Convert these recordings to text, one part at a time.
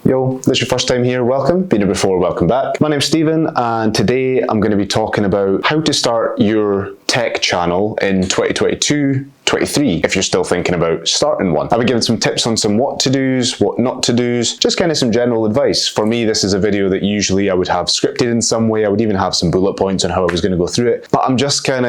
Yo, this is your first time here, welcome. Been here before, welcome back. My name's Stephen, and today I'm going to be talking about how to start your tech channel in 2022-23 if you're still thinking about starting one. I'll be giving some tips on some what to do's, what not to do's, just kind of some general advice. For me, this is a video that usually I would have scripted in some way. I would even have some bullet points on how I was going to go through it, but I'm just kind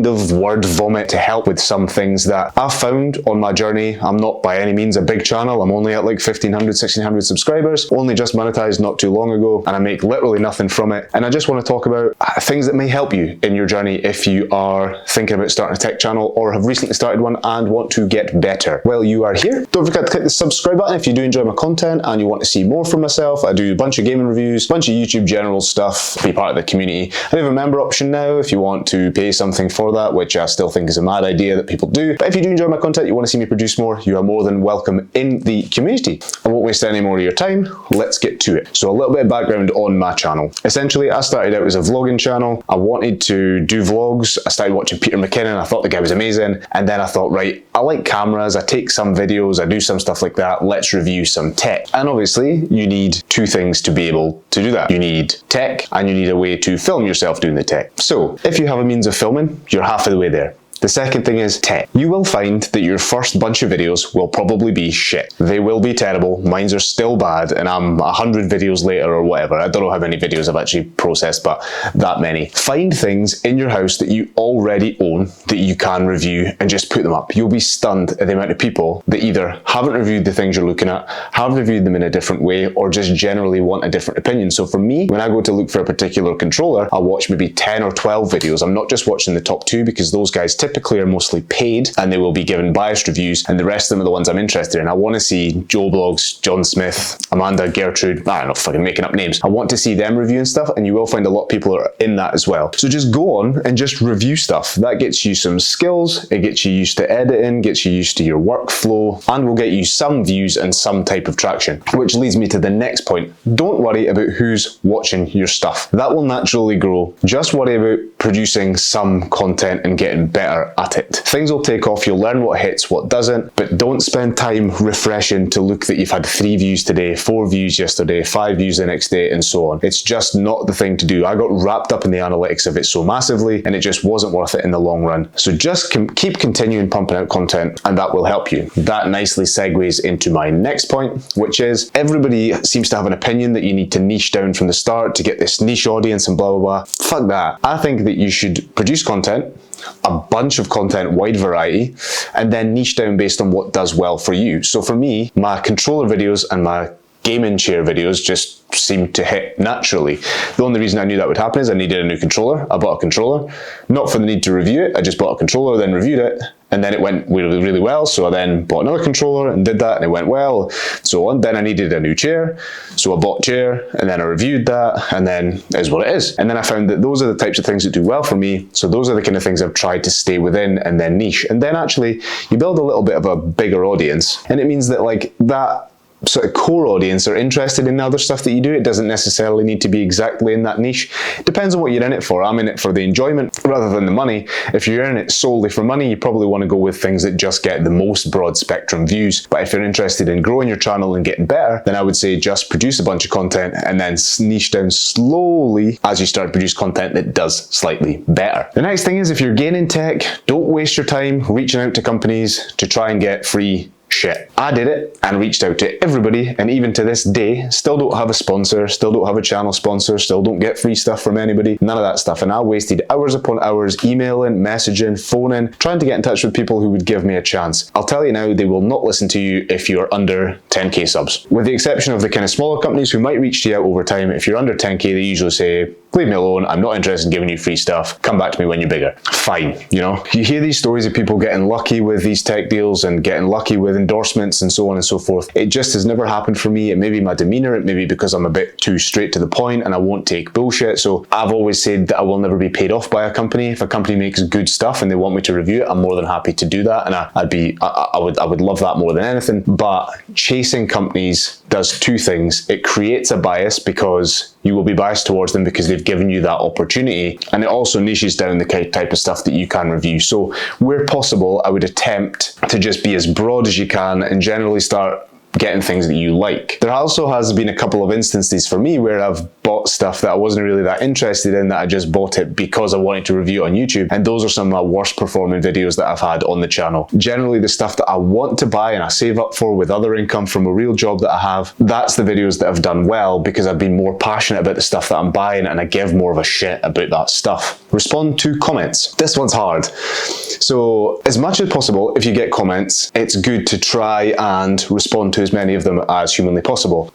of word vomit to help with some things that I've found on my journey. I'm not by any means a big channel. I'm only at like 1,500, 1,600 subscribers, only just monetized not too long ago, and I make literally nothing from it. And I just want to talk about things that may help you in your journey if you are thinking about starting a tech channel or have recently started one and want to get better. Well, you are here. Don't forget to click the subscribe button if you do enjoy my content and you want to see more from myself. I do a bunch of gaming reviews, a bunch of YouTube general stuff, be part of the community. I have a member option now if you want to pay something for that, which I still think is a mad idea that people do. But if you do enjoy my content, you want to see me produce more, you are more than welcome in the community. I won't waste any more of your time. Let's get to it. So a little bit of background on my channel. Essentially, I started out as a vlogging channel. I wanted to do vlogs. I started watching Peter McKinnon. I thought the guy was amazing. And then I thought, right, I like cameras. I take some videos. I do some stuff like that. Let's review some tech. And obviously, you need two things to be able to do that. You need tech and you need a way to film yourself doing the tech. So if you have a means of filming, you're half of the way there. The second thing is tech. You will find that your first bunch of videos will probably be shit. They will be terrible. Mines are still bad, and I'm 100 videos later or whatever. I don't know how many videos I've actually processed, but that many. Find things in your house that you already own that you can review and just put them up. You'll be stunned at the amount of people that either haven't reviewed the things you're looking at, have reviewed them in a different way, or just generally want a different opinion. So for me, when I go to look for a particular controller, I'll watch maybe 10 or 12 videos. I'm not just watching the top 2 because those guys typically are mostly paid and they will be given biased reviews, and the rest of them are the ones I'm interested in. I want to see Joe Blogs, John Smith, Amanda, Gertrude, I don't know, fucking making up names. I want to see them reviewing stuff, and you will find a lot of people are in that as well. So just go on and just review stuff. That gets you some skills, it gets you used to editing, gets you used to your workflow, and will get you some views and some type of traction. Which leads me to the next point. Don't worry about who's watching your stuff. That will naturally grow. Just worry about producing some content and getting better at it. Things will take off, you'll learn what hits, what doesn't, but don't spend time refreshing to look that you've had 3 views today, 4 views yesterday, 5 views the next day, and so on. It's just not the thing to do. I got wrapped up in the analytics of it so massively, and it just wasn't worth it in the long run. So just keep continuing pumping out content, and that will help you. That nicely segues into my next point, which is everybody seems to have an opinion that you need to niche down from the start to get this niche audience and blah, blah, blah. Fuck that. I think that you should produce content, a bunch of content, wide variety, and then niche down based on what does well for you. So for me, my controller videos and my gaming chair videos just seemed to hit naturally. The only reason I knew that would happen is I needed a new controller. I bought a controller, not for the need to review it. I just bought a controller, then reviewed it, and then it went really, really well. So I then bought another controller and did that, and it went well, so on. Then I needed a new chair, so I bought a chair, and then I reviewed that, and then it is what it is. And then I found that those are the types of things that do well for me. So those are the kind of things I've tried to stay within and then niche. And then actually you build a little bit of a bigger audience, and it means that like that sort of core audience are interested in the other stuff that you do. It doesn't necessarily need to be exactly in that niche. It depends on what you're in it for. I'm in it for the enjoyment rather than the money. If you're in it solely for money, you probably want to go with things that just get the most broad spectrum views. But if you're interested in growing your channel and getting better, then I would say just produce a bunch of content and then niche down slowly as you start to produce content that does slightly better. The next thing is, if you're gaining tech, don't waste your time reaching out to companies to try and get free shit. I did it and reached out to everybody, and even to this day, still don't have a sponsor, still don't have a channel sponsor, still don't get free stuff from anybody, none of that stuff. And I wasted hours upon hours emailing, messaging, phoning, trying to get in touch with people who would give me a chance. I'll tell you now, they will not listen to you if you're under 10k subs. With the exception of the kind of smaller companies who might reach you out over time. If you're under 10k, they usually say, leave me alone, I'm not interested in giving you free stuff, come back to me when you're bigger. Fine, you know? You hear these stories of people getting lucky with these tech deals and getting lucky with endorsements and so on and so forth. It just has never happened for me. It may be my demeanor, it may be because I'm a bit too straight to the point and I won't take bullshit. So I've always said that I will never be paid off by a company. If a company makes good stuff and they want me to review it, I'm more than happy to do that, and I would love that more than anything. But chasing companies does two things. It creates a bias because you will be biased towards them because they've given you that opportunity, and it also niches down the type of stuff that you can review. So where possible, I would attempt to just be as broad as you can and generally start getting things that you like. There also has been a couple of instances for me where I've bought stuff that I wasn't really that interested in, that I just bought it because I wanted to review it on YouTube, and those are some of my worst performing videos that I've had on the channel. Generally, the stuff that I want to buy and I save up for with other income from a real job that I have, that's the videos that have done well because I've been more passionate about the stuff that I'm buying and I give more of a shit about that stuff. Respond to comments. This one's hard. So as much as possible, if you get comments, it's good to try and respond to as many of them as humanly possible.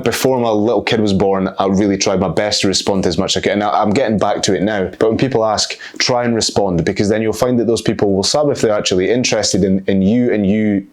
Before my little kid was born, I really tried my best to respond to as much as I could. And I'm getting back to it now. But when people ask, try and respond, because then you'll find that those people will sub if they're actually interested in you,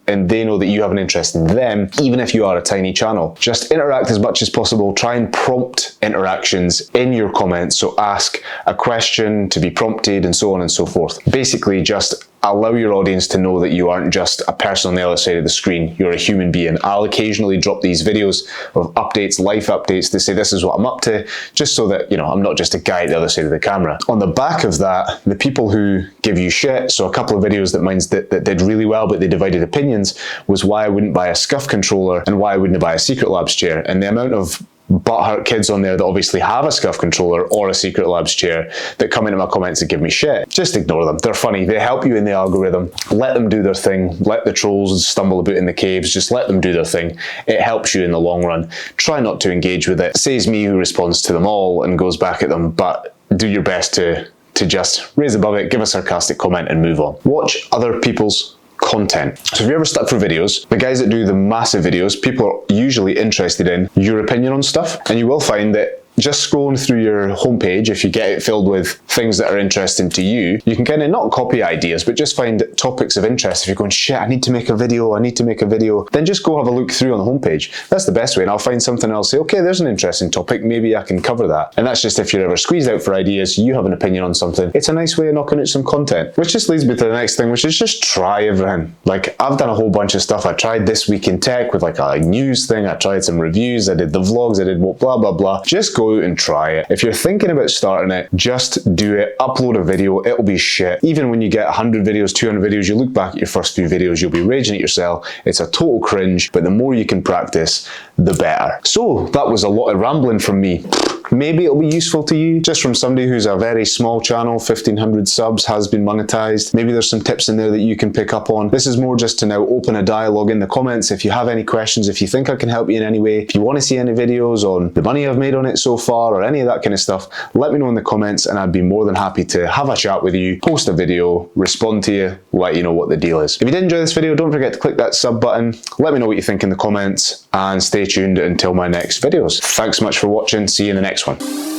and they know that you have an interest in them, even if you are a tiny channel. Just interact as much as possible. Try and prompt interactions in your comments. So ask a question to be prompted and so on and so forth. Basically, just allow your audience to know that you aren't just a person on the other side of the screen, you're a human being. I'll occasionally drop these videos of updates, life updates, to say this is what I'm up to, just so that, I'm not just a guy at the other side of the camera. On the back of that, the people who give you shit, so a couple of videos that did really well, but they divided opinions, was why I wouldn't buy a SCUF controller and why I wouldn't buy a Secret Labs chair. And the amount of butthurt kids on there that obviously have a SCUF controller or a Secret Labs chair that come into my comments and give me shit, just ignore them. They're funny. They help you in the algorithm. Let them do their thing. Let the trolls stumble about in the caves. Just let them do their thing. It helps you in the long run. Try not to engage with it. Says me who responds to them all and goes back at them, but do your best to just raise above it, give a sarcastic comment and move on. Watch other people's content. So if you're ever stuck for videos, the guys that do the massive videos, people are usually interested in your opinion on stuff, and you will find that just scrolling through your homepage, if you get it filled with things that are interesting to you, you can kind of not copy ideas, but just find topics of interest. If you're going, shit, I need to make a video, then just go have a look through on the homepage. That's the best way, and I'll find something else, say, okay, there's an interesting topic, maybe I can cover that. And that's just if you're ever squeezed out for ideas, you have an opinion on something. It's a nice way of knocking out some content. Which just leads me to the next thing, which is just try everything. Like, I've done a whole bunch of stuff. I tried This Week in Tech with like a news thing, I tried some reviews, I did the vlogs, I did blah, blah, blah. Just go out and try it. If you're thinking about starting it, just do it. Upload a video, it'll be shit. Even when you get 100 videos, 200 videos, you look back at your first few videos, you'll be raging at yourself. It's a total cringe, but the more you can practice, the better. So that was a lot of rambling from me. Maybe it'll be useful to you, just from somebody who's a very small channel, 1,500 subs, has been monetized. Maybe there's some tips in there that you can pick up on. This is more just to now open a dialogue in the comments. If you have any questions, if you think I can help you in any way, if you want to see any videos on the money I've made on it so far, or any of that kind of stuff, let me know in the comments and I'd be more than happy to have a chat with you, post a video, respond to you, let you know what the deal is. If you did enjoy this video, don't forget to click that sub button. Let me know what you think in the comments and stay tuned until my next videos. Thanks so much for watching. See you in the next one.